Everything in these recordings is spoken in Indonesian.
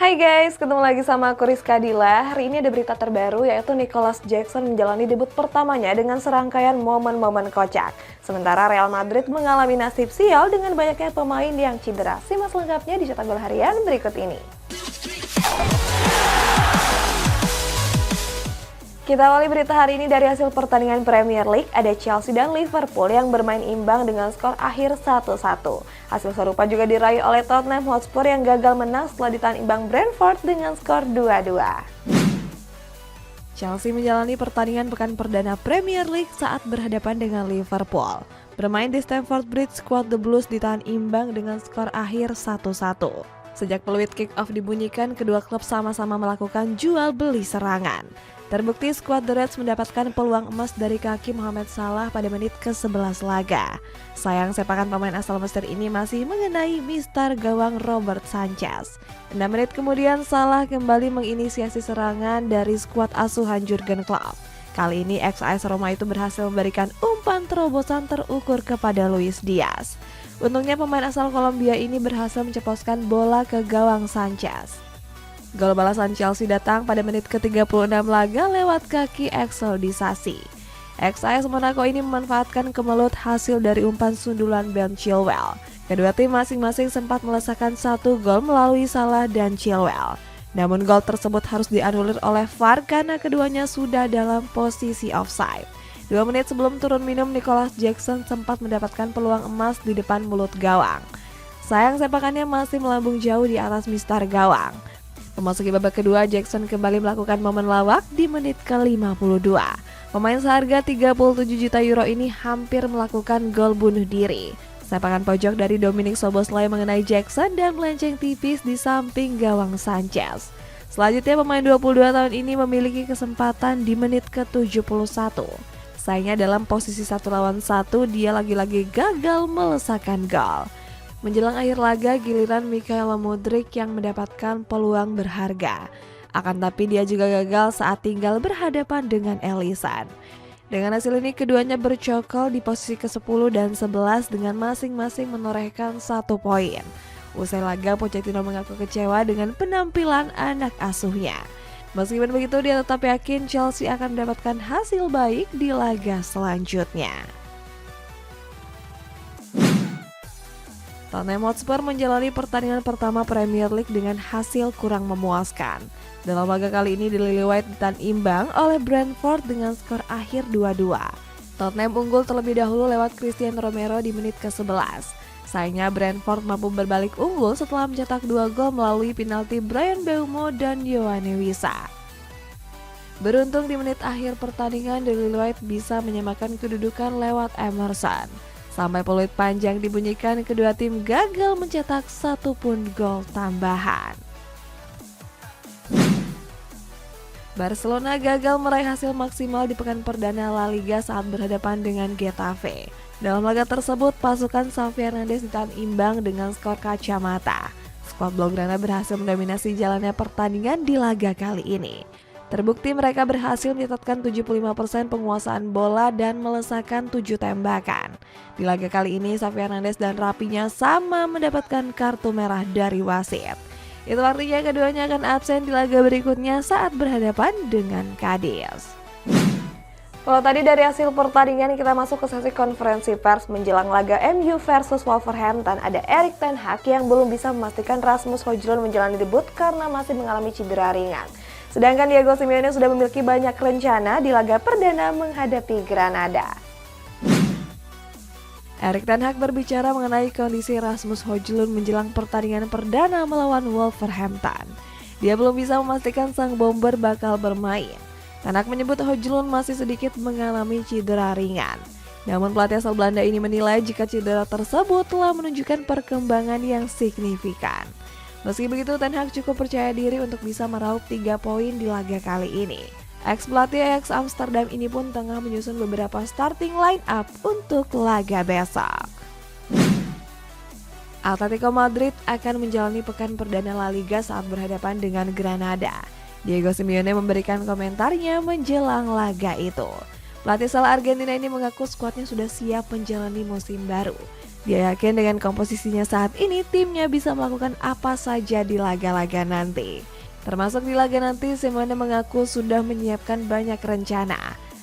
Hai guys, ketemu lagi sama aku Rizka Dila. Hari ini ada berita terbaru yaitu Nicholas Jackson menjalani debut pertamanya dengan serangkaian momen-momen kocak. Sementara Real Madrid mengalami nasib sial dengan banyaknya pemain yang cedera. Simak selengkapnya di Cetak Gol Harian berikut ini. Kita awali berita hari ini dari hasil pertandingan Premier League. Ada Chelsea dan Liverpool yang bermain imbang dengan skor akhir 1-1. Hasil serupa juga diraih oleh Tottenham Hotspur yang gagal menang setelah ditahan imbang Brentford dengan skor 2-2. Chelsea menjalani pertandingan pekan perdana Premier League saat berhadapan dengan Liverpool. Bermain di Stamford Bridge, skuad The Blues ditahan imbang dengan skor akhir 1-1. Sejak peluit kick-off dibunyikan, kedua klub sama-sama melakukan jual beli serangan. Terbukti skuad The Reds mendapatkan peluang emas dari kaki Mohamed Salah pada menit ke-11 laga. Sayang sepakan pemain asal Mesir ini masih mengenai mistar gawang Robert Sanchez. 6 menit kemudian Salah kembali menginisiasi serangan dari skuad asuhan Jurgen Klopp. Kali ini ex-AS Roma itu berhasil memberikan umpan terobosan terukur kepada Luis Diaz. Untungnya pemain asal Kolombia ini berhasil menceploskan bola ke gawang Sanchez. Gol balasan Chelsea datang pada menit ke-36 laga lewat kaki Axel Disasi. Ex-AS Monaco ini memanfaatkan kemelut hasil dari umpan sundulan Ben Chilwell. Kedua tim masing-masing sempat melesakkan satu gol melalui Salah dan Chilwell. Namun gol tersebut harus dianulir oleh VAR karena keduanya sudah dalam posisi offside. 2 menit sebelum turun minum, Nicholas Jackson sempat mendapatkan peluang emas di depan mulut gawang. Sayang sepakannya masih melambung jauh di atas mistar gawang. Memasuki babak kedua, Jackson kembali melakukan momen lawak di menit ke-52. Pemain seharga 37 juta euro ini hampir melakukan gol bunuh diri. Sepakan pojok dari Dominic Szoboszlai mengenai Jackson dan melenceng tipis di samping gawang Sanchez. Selanjutnya pemain 22 tahun ini memiliki kesempatan di menit ke-71. Sayangnya dalam posisi 1 lawan 1, dia lagi-lagi gagal melesakkan gol. Menjelang akhir laga, giliran Mikhail Mudryk yang mendapatkan peluang berharga. Akan tapi dia juga gagal saat tinggal berhadapan dengan Alisson. Dengan hasil ini keduanya bercokol di posisi ke-10 dan 11 dengan masing-masing menorehkan 1 poin. Usai laga, Pochettino mengaku kecewa dengan penampilan anak asuhnya. Meskipun begitu, dia tetap yakin Chelsea akan mendapatkan hasil baik di laga selanjutnya. Tottenham Hotspur menjalani pertandingan pertama Premier League dengan hasil kurang memuaskan. Dalam laga kali ini Daily White ditahan imbang oleh Brentford dengan skor akhir 2-2. Tottenham unggul terlebih dahulu lewat Christian Romero di menit ke-11. Sayangnya Brentford mampu berbalik unggul setelah mencetak 2 gol melalui penalti Bryan Mbeumo dan Yoane Wissa. Beruntung di menit akhir pertandingan Daily White bisa menyamakan kedudukan lewat Emerson. Sampai peluit panjang dibunyikan, kedua tim gagal mencetak 1 pun gol tambahan. Barcelona gagal meraih hasil maksimal di pekan perdana La Liga saat berhadapan dengan Getafe. Dalam laga tersebut, pasukan Xavi Hernandez ditahan imbang dengan skor kacamata. Skuad Blaugrana berhasil mendominasi jalannya pertandingan di laga kali ini. Terbukti mereka berhasil mencatatkan 75% penguasaan bola dan melesakkan 7 tembakan. Di laga kali ini, Xavi Hernandez dan Rapinya sama mendapatkan kartu merah dari wasit. Itu artinya keduanya akan absen di laga berikutnya saat berhadapan dengan Cadiz. Kalau tadi dari hasil pertandingan, kita masuk ke sesi konferensi pers menjelang laga MU versus Wolverhampton. Ada Erik ten Hag yang belum bisa memastikan Rasmus Højlund menjalani debut karena masih mengalami cedera ringan. Sedangkan Diego Simeone sudah memiliki banyak rencana di laga perdana menghadapi Granada. Erik ten Hag berbicara mengenai kondisi Rasmus Højlund menjelang pertandingan perdana melawan Wolverhampton. Dia belum bisa memastikan sang bomber bakal bermain. Ten Hag menyebut Højlund masih sedikit mengalami cedera ringan. Namun pelatih asal Belanda ini menilai jika cedera tersebut telah menunjukkan perkembangan yang signifikan. Meski begitu, Ten Hag cukup percaya diri untuk bisa meraup 3 poin di laga kali ini. Ex-pelatih Ajax Amsterdam ini pun tengah menyusun beberapa starting line up untuk laga besok. Atletico Madrid akan menjalani pekan perdana La Liga saat berhadapan dengan Granada. Diego Simeone memberikan komentarnya menjelang laga itu. Pelatih asal Argentina ini mengaku skuadnya sudah siap menjalani musim baru. Dia yakin dengan komposisinya saat ini timnya bisa melakukan apa saja di laga-laga nanti. Termasuk di laga nanti, Simeone mengaku sudah menyiapkan banyak rencana.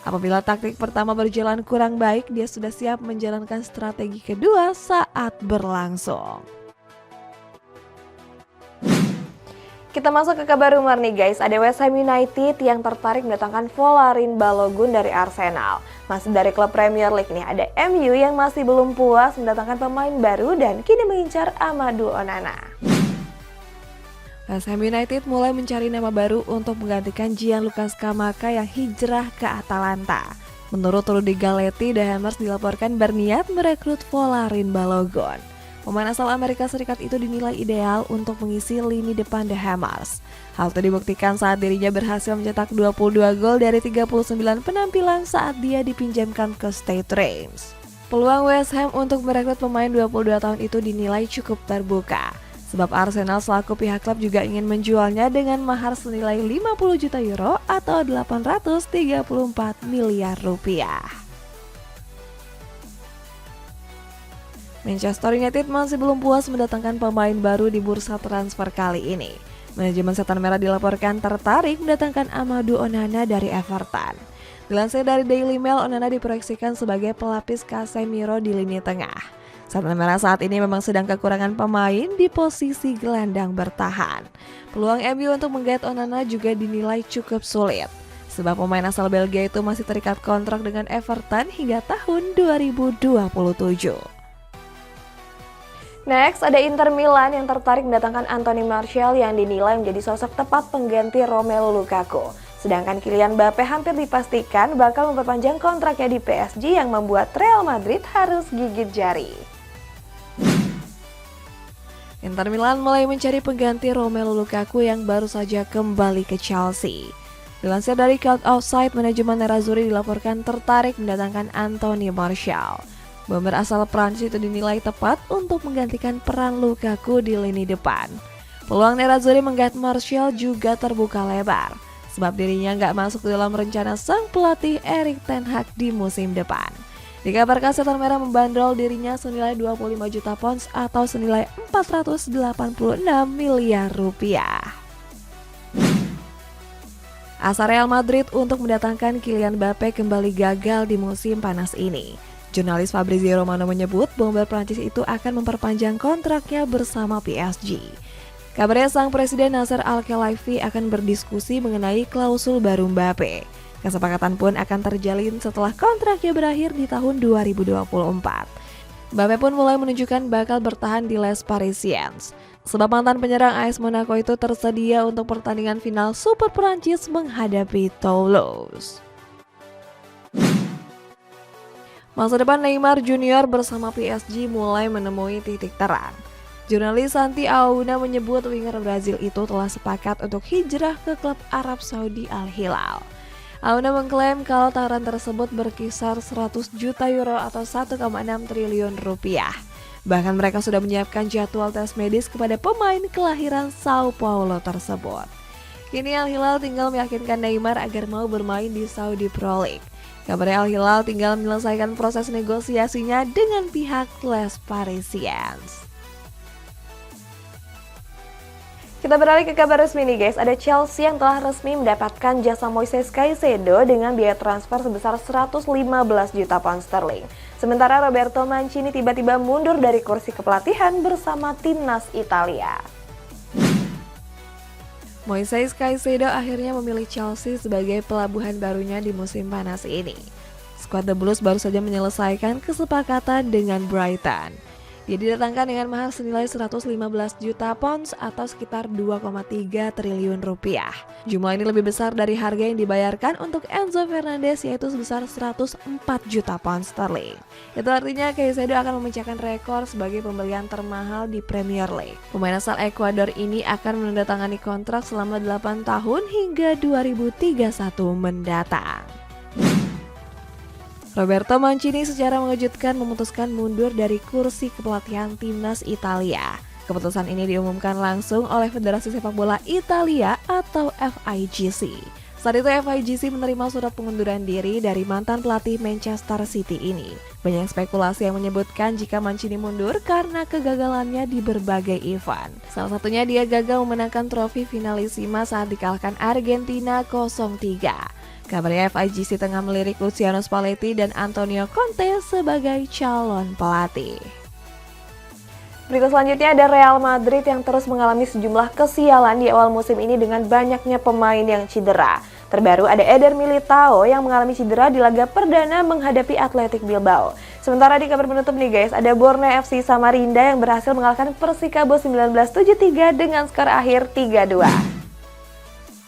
Apabila taktik pertama berjalan kurang baik, dia sudah siap menjalankan strategi kedua saat berlangsung. Kita masuk ke kabar rumor nih guys, ada West Ham United yang tertarik mendatangkan Folarin Balogun dari Arsenal. Masih dari klub Premier League nih, ada MU yang masih belum puas mendatangkan pemain baru dan kini mengincar Amadou Onana. West Ham United mulai mencari nama baru untuk menggantikan Gianluca Scamacca yang hijrah ke Atalanta. Menurut Rudy Galletti, The Hammers dilaporkan berniat merekrut Folarin Balogun. Pemain asal Amerika Serikat itu dinilai ideal untuk mengisi lini depan The Hammers. Hal itu dibuktikan saat dirinya berhasil mencetak 22 gol dari 39 penampilan saat dia dipinjamkan ke Stade Reims. Peluang West Ham untuk merekrut pemain 22 tahun itu dinilai cukup terbuka. Sebab Arsenal selaku pihak klub juga ingin menjualnya dengan mahar senilai 50 juta euro atau 834 miliar rupiah. Manchester United masih belum puas mendatangkan pemain baru di bursa transfer kali ini. Manajemen Setan Merah dilaporkan tertarik mendatangkan Amadou Onana dari Everton. Dilansir dari Daily Mail, Onana diproyeksikan sebagai pelapis Casemiro di lini tengah. Setan Merah saat ini memang sedang kekurangan pemain di posisi gelandang bertahan. Peluang MU untuk menggait Onana juga dinilai cukup sulit. Sebab pemain asal Belgia itu masih terikat kontrak dengan Everton hingga tahun 2027. Next, ada Inter Milan yang tertarik mendatangkan Anthony Martial yang dinilai menjadi sosok tepat pengganti Romelu Lukaku. Sedangkan Kylian Mbappe hampir dipastikan bakal memperpanjang kontraknya di PSG yang membuat Real Madrid harus gigit jari. Inter Milan mulai mencari pengganti Romelu Lukaku yang baru saja kembali ke Chelsea. Dilansir dari Cult Offside, manajemen Nerazzurri dilaporkan tertarik mendatangkan Anthony Martial. Bomber asal Prancis itu dinilai tepat untuk menggantikan peran Lukaku di lini depan. Peluang Nerazzurri menggait Martial juga terbuka lebar, sebab dirinya nggak masuk dalam rencana sang pelatih Erik ten Hag di musim depan. Dikabarkan Setan Merah membandrol dirinya senilai 25 juta pounds atau senilai 486 miliar rupiah. Asa Real Madrid untuk mendatangkan Kylian Mbappe kembali gagal di musim panas ini. Jurnalis Fabrizio Romano menyebut bomber Prancis itu akan memperpanjang kontraknya bersama PSG. Kabarnya sang presiden Nasser Al-Khelaifi akan berdiskusi mengenai klausul baru Mbappe. Kesepakatan pun akan terjalin setelah kontraknya berakhir di tahun 2024. Mbappe pun mulai menunjukkan bakal bertahan di Les Parisiens. Sebab mantan penyerang AS Monaco itu tersedia untuk pertandingan final Super Prancis menghadapi Toulouse. Masa depan Neymar Junior bersama PSG mulai menemui titik terang. Jurnalis Santi Aouna menyebut winger Brazil itu telah sepakat untuk hijrah ke klub Arab Saudi Al Hilal. Aouna mengklaim kalau tawaran tersebut berkisar 100 juta euro atau 1,6 triliun rupiah. Bahkan mereka sudah menyiapkan jadwal tes medis kepada pemain kelahiran Sao Paulo tersebut. Kini Al Hilal tinggal meyakinkan Neymar agar mau bermain di Saudi Pro League. Kabarnya Al Hilal tinggal menyelesaikan proses negosiasinya dengan pihak Les Parisiens. Kita beralih ke kabar resmi nih guys, ada Chelsea yang telah resmi mendapatkan jasa Moises Caicedo dengan biaya transfer sebesar 115 juta pound sterling. Sementara Roberto Mancini tiba-tiba mundur dari kursi kepelatihan bersama timnas Italia. Moises Caicedo akhirnya memilih Chelsea sebagai pelabuhan barunya di musim panas ini. Skuad The Blues baru saja menyelesaikan kesepakatan dengan Brighton. Dia didatangkan dengan mahar senilai 115 juta pounds atau sekitar 2,3 triliun rupiah. Jumlah ini lebih besar dari harga yang dibayarkan untuk Enzo Fernandez yaitu sebesar 104 juta pound sterling. Itu artinya Caicedo akan memecahkan rekor sebagai pembelian termahal di Premier League. Pemain asal Ekuador ini akan menandatangani kontrak selama 8 tahun hingga 2031 mendatang. Roberto Mancini secara mengejutkan memutuskan mundur dari kursi kepelatihan timnas Italia. Keputusan ini diumumkan langsung oleh Federasi Sepak Bola Italia atau FIGC. Saat itu FIGC menerima surat pengunduran diri dari mantan pelatih Manchester City ini. Banyak spekulasi yang menyebutkan jika Mancini mundur karena kegagalannya di berbagai event. Salah satunya dia gagal memenangkan trofi Finalissima saat dikalahkan Argentina 0-3. Kabarnya FIGC tengah melirik Luciano Spalletti dan Antonio Conte sebagai calon pelatih. Berita selanjutnya ada Real Madrid yang terus mengalami sejumlah kesialan di awal musim ini dengan banyaknya pemain yang cedera. Terbaru ada Eder Militao yang mengalami cedera di laga perdana menghadapi Athletic Bilbao. Sementara di kabar penutup nih guys, ada Borneo FC Samarinda yang berhasil mengalahkan Persikabo 1973 dengan skor akhir 3-2.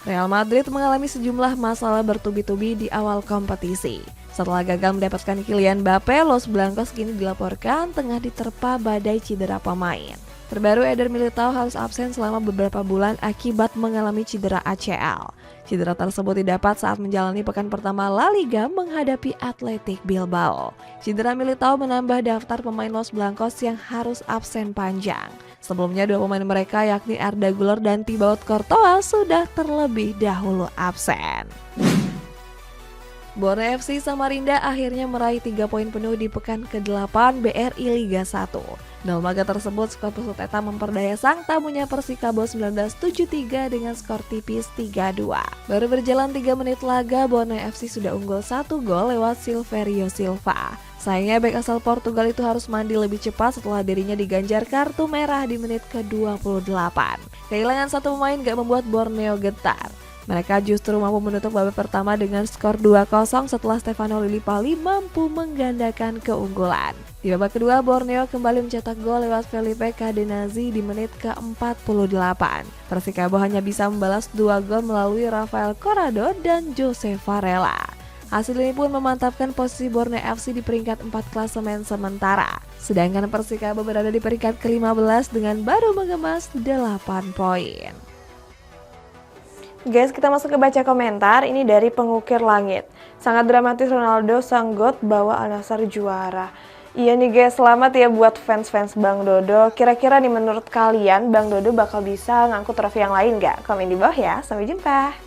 Real Madrid mengalami sejumlah masalah bertubi-tubi di awal kompetisi. Setelah gagal mendapatkan Kylian Mbappe, Los Blancos kini dilaporkan tengah diterpa badai cedera pemain. Terbaru Eder Militao harus absen selama beberapa bulan akibat mengalami cedera ACL. Cedera tersebut didapat saat menjalani pekan pertama La Liga menghadapi Athletic Bilbao. Cedera Militao menambah daftar pemain Los Blancos yang harus absen panjang. Sebelumnya dua pemain mereka yakni Arda Güler dan Thibaut Courtois sudah terlebih dahulu absen. Borneo FC Samarinda akhirnya meraih 3 poin penuh di pekan ke-8 BRI Liga 1. Dalam laga tersebut, skor Persiteta memperdaya sang tamunya Persikabo 1973 dengan skor tipis 3-2. Baru berjalan 3 menit laga, Borneo FC sudah unggul 1 gol lewat Silverio Silva. Sayangnya bek asal Portugal itu harus mandi lebih cepat setelah dirinya diganjar kartu merah di menit ke-28. Kehilangan satu pemain gak membuat Borneo getar. Mereka justru mampu menutup babak pertama dengan skor 2-0 setelah Stefano Lillipali mampu menggandakan keunggulan. Di babak kedua, Borneo kembali mencetak gol lewat Felipe Cadenazzi di menit ke-48. Persikabo hanya bisa membalas 2 gol melalui Rafael Corrado dan Jose Varela. Hasil ini pun memantapkan posisi Borneo FC di peringkat 4 klasemen sementara. Sedangkan Persikabo berada di peringkat ke-15 dengan baru mengemas 8 poin. Guys, kita masuk ke baca komentar. Ini dari Pengukir Langit. Sangat dramatis Ronaldo sang GOAT bawa Al Nassr juara. Iya nih guys, selamat ya buat fans-fans Bang Dodo. Kira-kira nih menurut kalian Bang Dodo bakal bisa ngangkut trofi yang lain gak? Komen di bawah ya. Sampai jumpa.